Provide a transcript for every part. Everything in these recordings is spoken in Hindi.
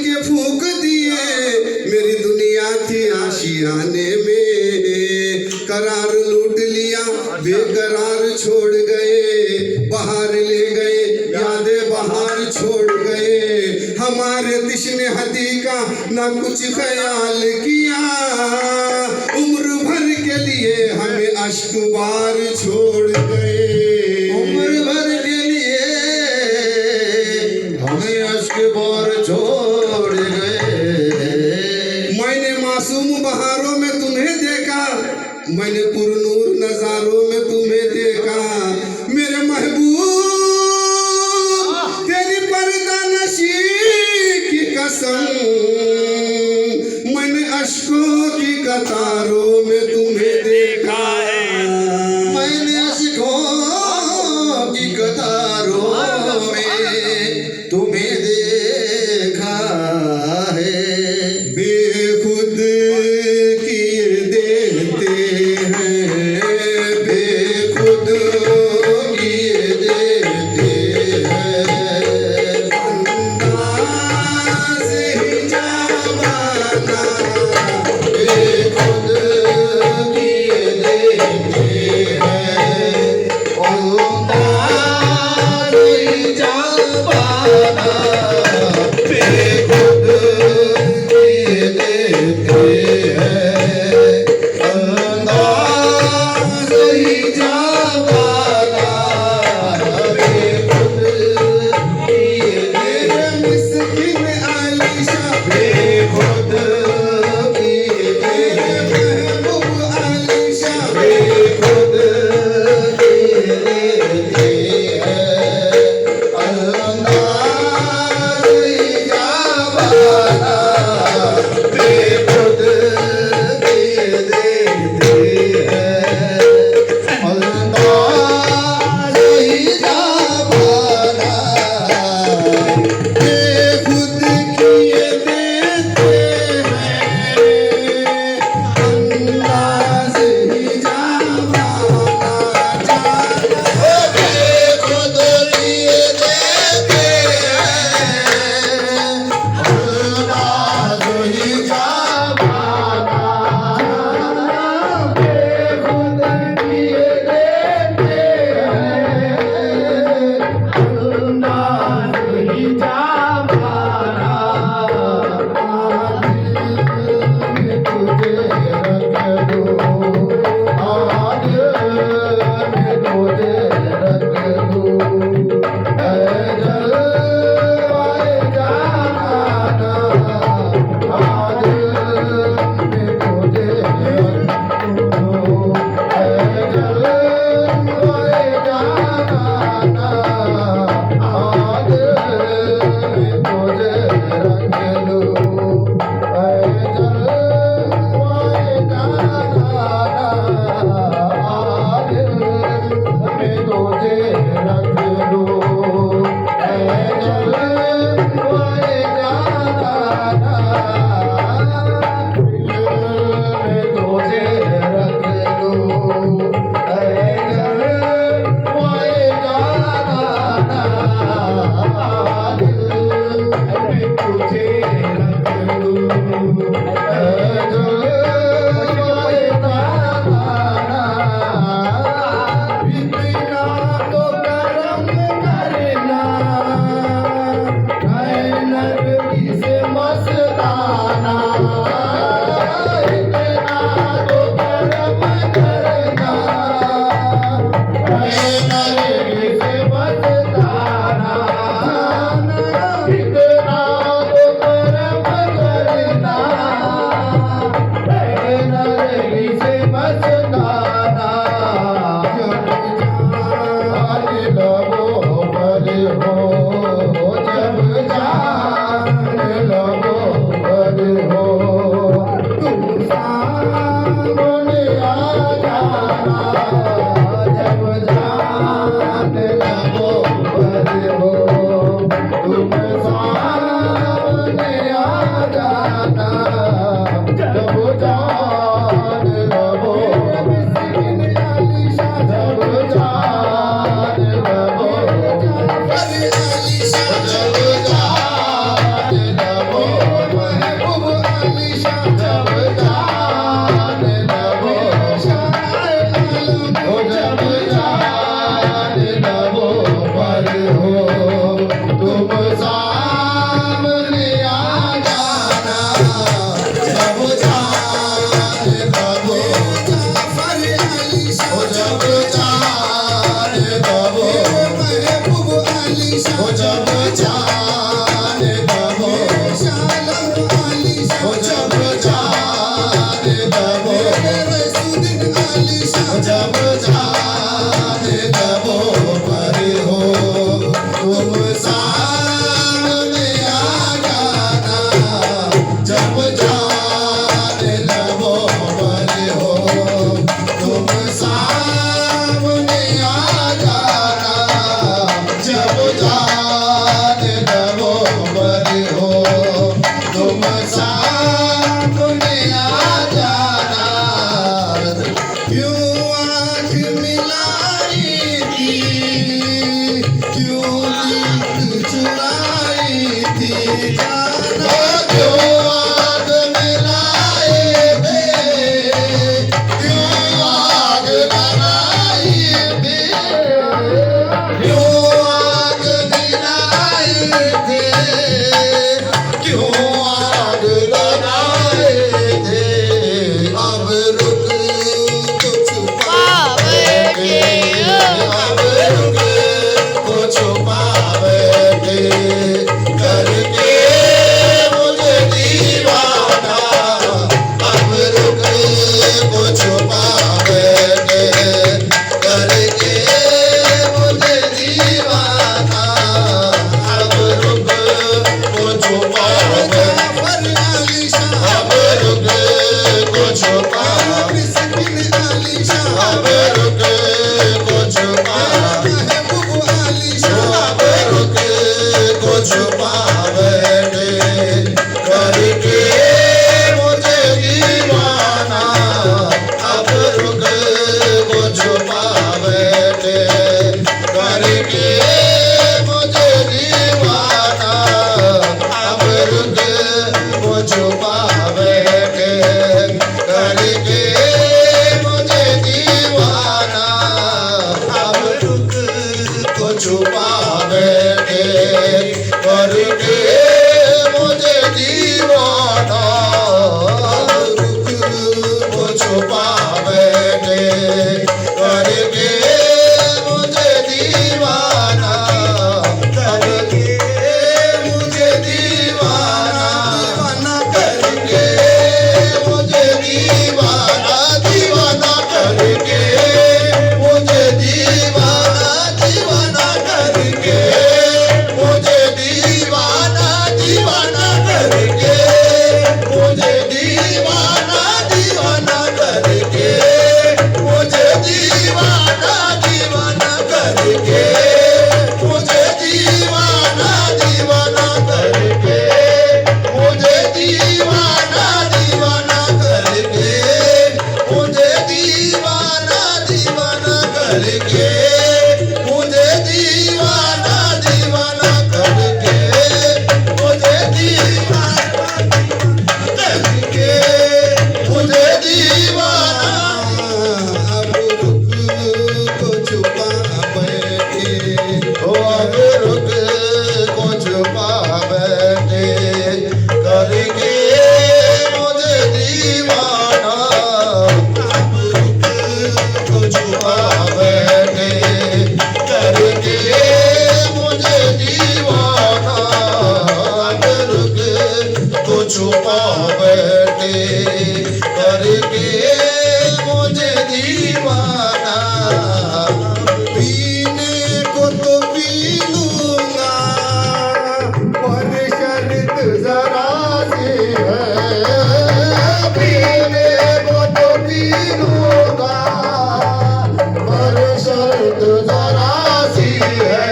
के फूंक दिए, मेरी दुनिया थी आशियाने में। करार लूट लिया, बेकरार छोड़ गए, बाहर ले गए, यादें बाहर छोड़ गए। हमारे तिश्ने हदी का ना कुछ ख्याल किया, उम्र भर के लिए हमें अश्क बार छोड़ गए। उम्र भर के लिए हमें अश्क बार छोड़ गए। मैंने मासूम बहारों में तुम्हें देखा, मैंने पुरनूर नजारों में तुम्हें देखा। मेरे महबूब तेरी पर्दा नशी की कसम, मैंने अश्कों की कतारों में तुम्हें देखा है। मैंने अश्कों की कतारों में तुम्हें देखा है। बेखुद किए देते हैं, बेखुद किए देते हैं। अंदाज़ ही जावाना, बेखुद किए देते हैं। अंदाज़ ही जावाना, बेखुद किए देते हैं। अंदाज़ ही जावाना, बेखुद किए मेरे मिस्किन आलिशा, बेखुद किए मेरे महबूब आलिशा, बेखुद किए देते हैं। अंदाज़ ही जावाना, बेखुद किए देते हैं। अंदाज़ ही जावाना, बेखुद किए देते हैं। अंदाज़ ही जावाना जाना, बेखुद किए देते हैं। अंदाज़ ही जावाना, बेखुद किए देते हैं। अंदाज़ ही जावाना, तुझे रख दूँ, आज मैं तुझे रख दूँ। ऐ जलवाए जाना, आज मैं तुझे रख दूँ। ऐ जलवाए जाना, आज मैं तुझे रख दूँ। ऐ जलवाए जाना, आज मैं तुझे रख दूँ। ऐ जलवाए जाना, मैं तुझे रख दूँ। ऐ जलवाए जाना, आज मैं तुझे रख दूँ। ऐ जलवाए जाना, इतना तो करम करना, ऐ नरगी से मस्ताना। इतना तो करम करना, ऐ नरगी से मस्ताना। इतना तो करम करना, ऐ नरगी से मस्ताना। जान लगो बड़े हो, जब जान लगो बड़े शमशान में आ जाना। क्यों आँख मिलाई थी, क्यों नींद चुराई थी जाना। क्यों आग मिलाए थे, क्यों आग लगाई थी, क्यों आग मिलाए थे, क्यों आग लगाए थे। अब रुक तो छुपा बैठे, अब रुक तो छुपा बैठे, करके मुझे दीवाना। अब रुक को छुपा बैठे, करके मुझे दीवाना। अब रुक को छुपा बैठे, अब रुक को छुपा, अब रुक को छुपा, अब रुक को छुपा बैठे, करके मुझे दीवाना। अब रुक को छुपा बैठे, करके मुझे दीवाना। अब रुक को छुपा बैठे, करके मुझे दीवाना। अब रुक को छुपा बैठे, करके मुझे दीवाना। अब रुक को छुपा बैठे, करके मुझे दीवाना। करके मुझे दीवाना, करके मुझे दीवाना, दीवाना करके मुझे दीवाना, दीवाना करके मुझे दीवाना, दीवाना करके मुझे दीवाना, दीवाना करके मुझे दीवाना, दीवाना करके मुझे दीवाना, दीवाना करके मुझे दीवाना, दीवाना करके मुझे दीवाना, दीवाना करके मुझे दीवाना, दीवाना करके मुझे दीवाना, करके मुझे दीवाना। अब रुक को छुपा बैठे, अब रुक को छुपा बैठे, करके मुझे दीवाना। अब रुक को छुपा बैठे, करके मुझे दीवाना। अब रुक को छुपा बैठे, करके मुझे दीवाना। पीने को तो पी लूंगा, पर शर्त जरा सी है, पीने को तो पी लूंगा, पर शर्त जरा सी है।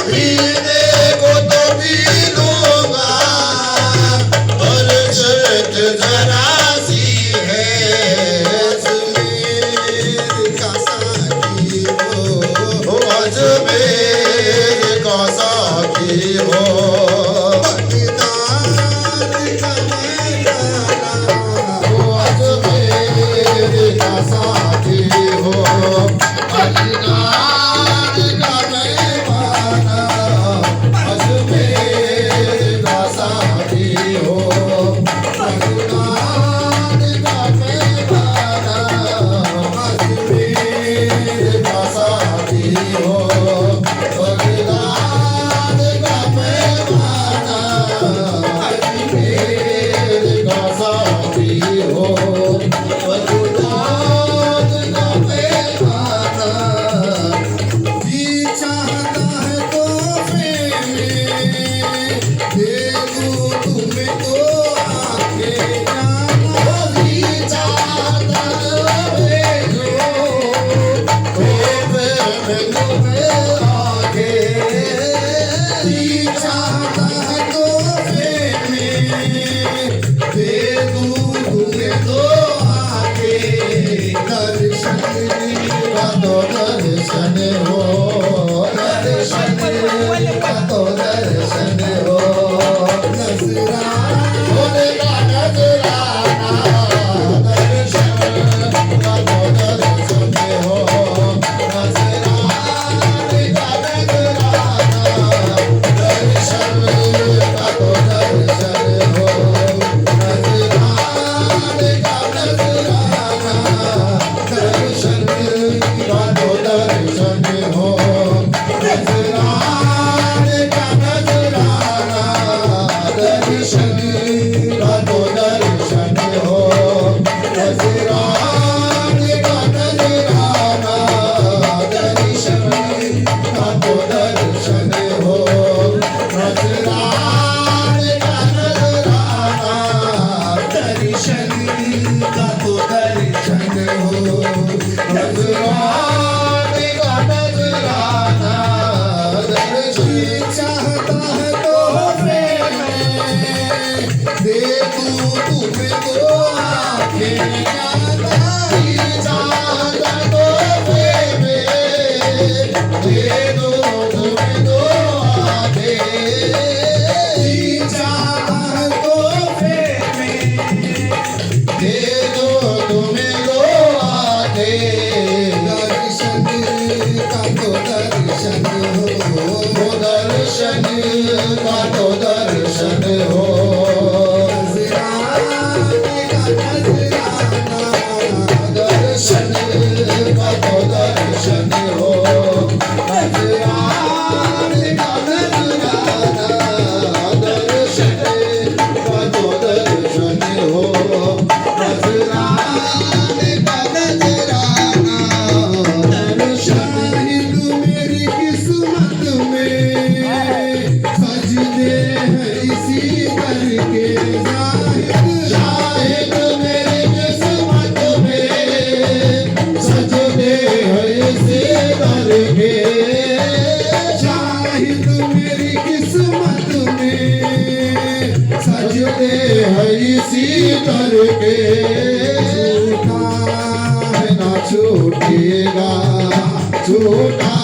पीने को तो पी लूंगा, पर शर्त जरा सी है। अजमेर का साकी हो, अजमेर का साकी हो, बगदाद का मैदाना। अजमेर का साथी हो, बगदाद का मेहमाना। अजमेर का साथी हो, बगदाद का मेहमाना। अजमेर का साथी हो, बगदाद का मेहमाना। अजमेर का साथी हो, बगदाद का मेहमाना। जी चाहता है तोहफे में, दे दूं तुम्हें तो आके जाना। जी चाहता है जी चाहता है तोहफे में, दर्शन का तो दर्शन हो नजराने का नजराना दर्शन का तो दर्शन हो नजराने का नजराना दर्शन का तो दर्शन हो नजराने का नजराना दर्शन चाहता है तो प्रेम दे दूं तुम्हें तो आंखें चाहता तो प्रेम दे दो तुम्हें दो आंखें चाहता है तो प्रेम दे दो तुम्हें दो आंखें दर्शन का तो दर्शन हो वो दर्शन का तो दर्शन हो नजराने का नजराना दर्शन का तो दर्शन हो नजराने का नजराना दर्शन का तो दर्शन हो नजराने का नजराना दर्शन शाहिद मेरी किस्मत में सजदे हैं इसी दर के जाहिद शाहिद मेरी किस्मत में सजदे हैं इसी दर के शाहिद मेरी किस्मत में सजदे हैं इसी दर के झूठा है ना छूटेगा झूठा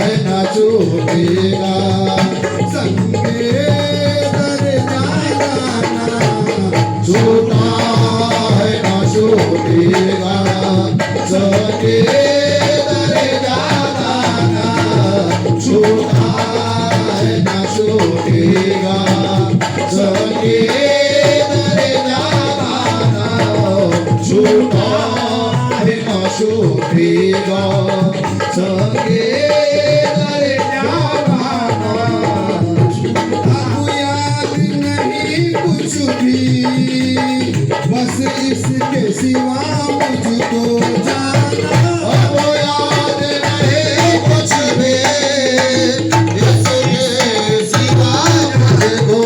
है ना छूटेगा संगे दर जाना झूठा है ना छूटेगा सके दर जाना झूठा है ना छूटेगा सके दर जाना झूठा है ना छूटेगा सके दर जाना अब याद नहीं कुछ भी बस इसके सिवा मुझको जाना अब याद नहीं कुछ भी इसके सिवा मुझको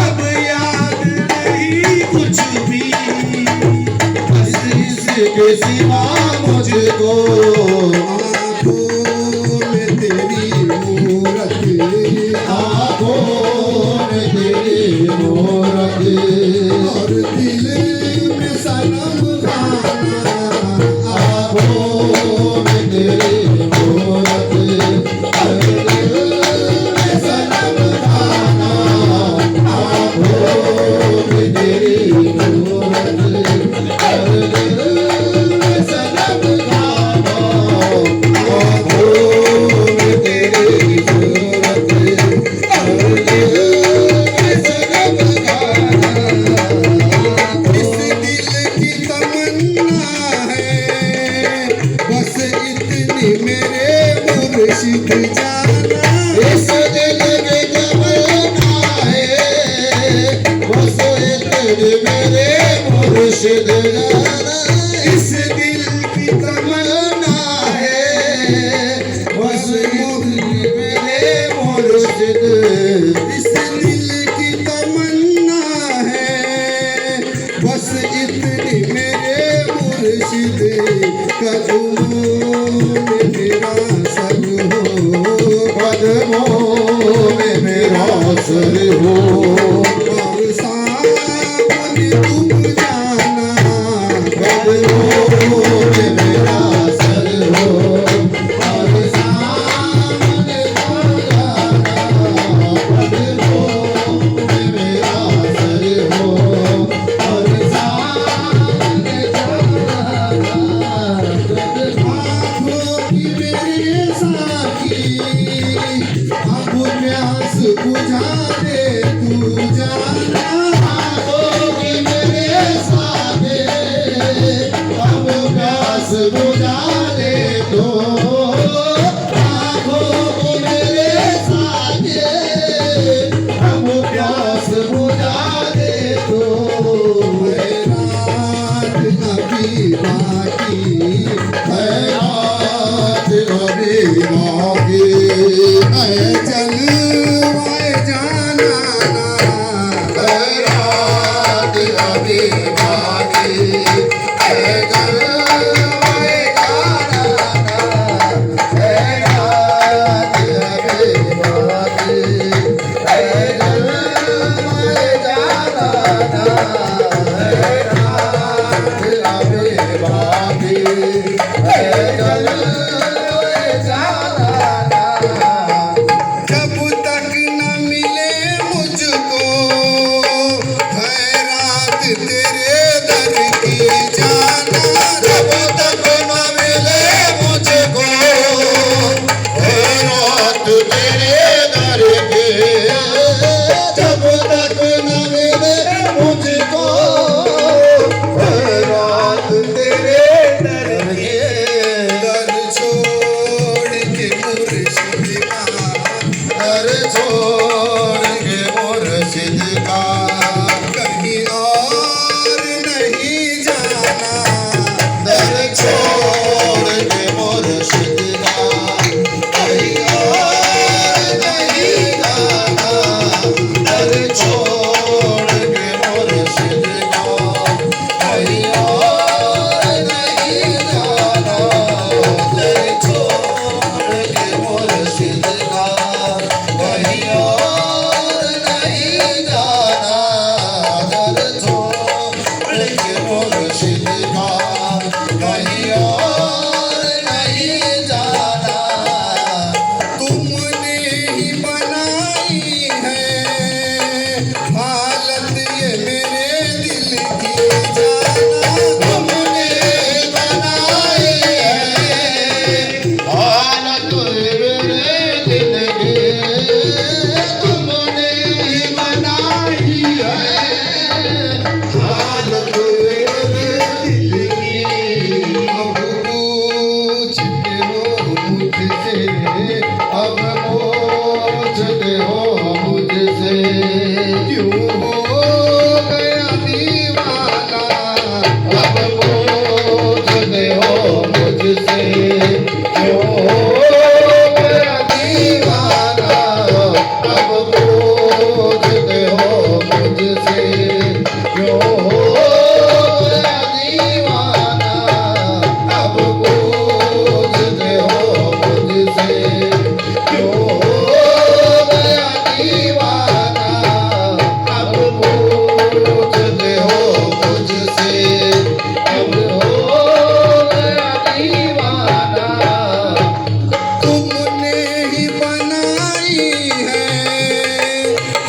अब याद नहीं कुछ भी इसके सिवा मुझको आँखों में तेरी मूरत आँखों में तेरी मूरत और दिल में सनम खाना आँखों में तेरी मूरत हर दिल में सनम खाना आँखों में तेरी मूरत हर दिल में सनम खाना आँखों में तेरी मूरत हर दिल में सनम खाना इस दिल की तमन्ना है बस इतनी मेरे मुर्शिद जाना इस दिल की तमन्ना है बस इतने मेरे मुर्शिद जाना इस दिल की तमन्ना है बस इतने मेरे मुर्शिद इस दिल की तमन्ना है बस इतनी मेरे मुर्शिद कदमों में मेरा सर हो कदमों में मेरा सर हो और सामने तुम जाना कदमों में मेरा सर हो और सामने तुम जाना कदमों में मेरा सर हो और सामने तुम जाना आँखों की मेरे साथी अब प्यास बुझा दे तू जब तक न मिले मुझको है रात तेरे दर की जाना। जब तक न मिले मुझको है रात तेरे दर की, जब तक न मिले मुझको है रात तेरे दर की। दर छोड़ के मुर्शिद का, दर छोड़ के मुर्शिद का कहीं और नहीं जाना। दर छोड़ के मुर्शिद का कहीं और नहीं जाना। दर छोड़ के मुर्शिद का कहीं और नहीं जाना। दर छोड़ के मुर्शिद का कहीं और नहीं जाना। दर छोड़ के मुर्शिद का कहीं और नहीं जाना। तुमने ही बनाई है हालत ये मेरे दिल की जाना। तुमने बनाई है हालत मेरे दिल की, तुमने बनाई है हालत मेरे दिल की। अब पूछते हो मुझसे, अब पूछते हो मुझसे क्यों हो गया दीवाना। अब पूछते हो मुझसे क्यों हो गया दीवाना। अब पूछते हो मुझसे क्यों हो गया दीवाना। अब पूछते हो मुझसे क्यों हो गया दीवाना। अब पूछते हो मुझसे अब हो गया दीवाना। तुमने ही बनाई है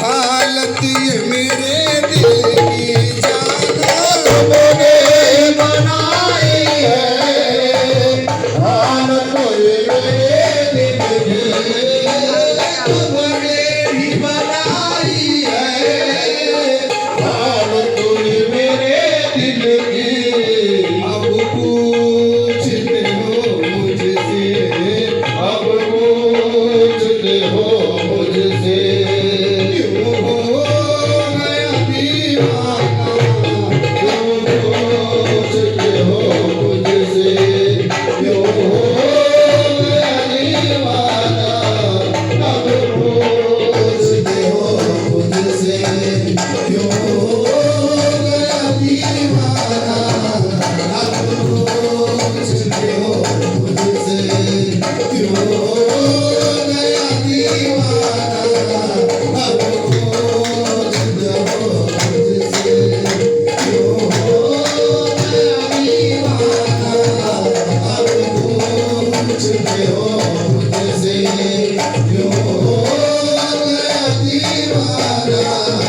हालत ये मेरे दिल की जाना। तुमने बनाई है हालत मेरे दिल की। तुमने ही बनाई है हालत मेरे दिल की। अब पूछते हो मुझसे, अब पूछते हो मुझसे क्यों हो गया दीवाना। क्यों पूछते हो मुझसे क्यों हो गया दीवाना। अब पूछते हो मुझसे क्यों हो गया दीवाना। अब पूछते हो मुझसे क्यों हो गया दीवाना। अब पूछते हो मुझसे क्यों हो गया दीवाना। अब पूछते हो मुझसे क्यों हो गया दीवाना।